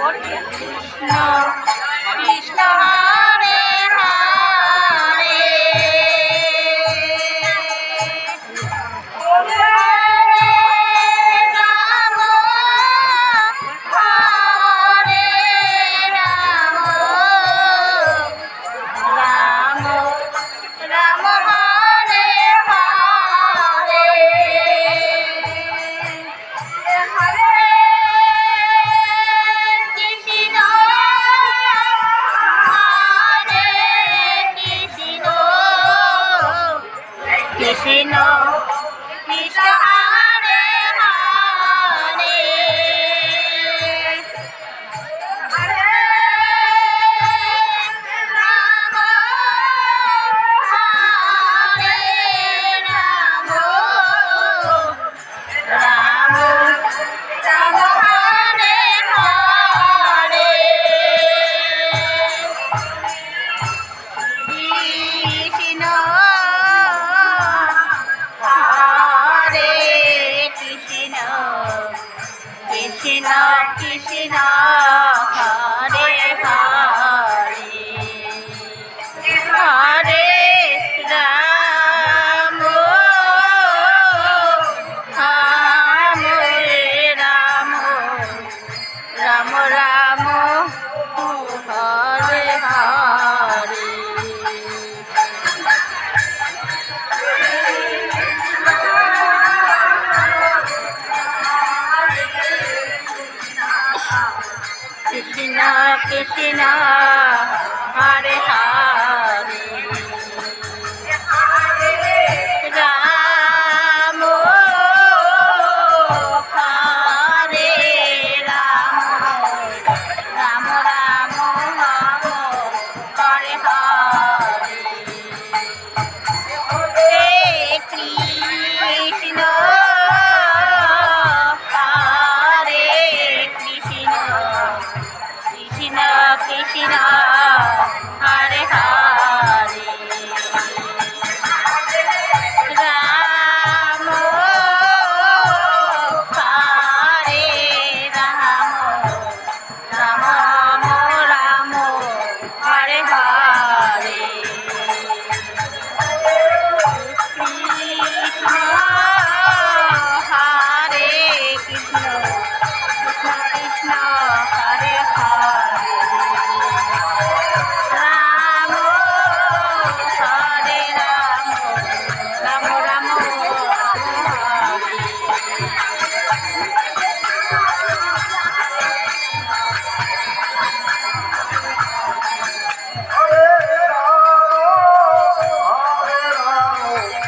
Krishna Krishna Hare Hare Ram হরে Ram Ram Ram Hare Hare Hare Krishna হরে Krishna Krishna Krishna Hare Hare Hare Ram হরে Ram Ram Ram Hare Hare Krishna হরে Krishna Krishna Krishna Hare Hare Hare Ram হরে Ram Ram Ram Hare Hare Krishna Krishna Hare Hare Ram হরে Ram Ram Ram Hare Hare হে Krishna হরে Krishna Krishna Krishna Hare Hare Ram হরে Ram Ram Ram Hare Hare Krishna হরে Krishna Krishna Krishna Hare Hare Ram হরে Ram Ram Ram হরে Hare Rama, Hare Rama,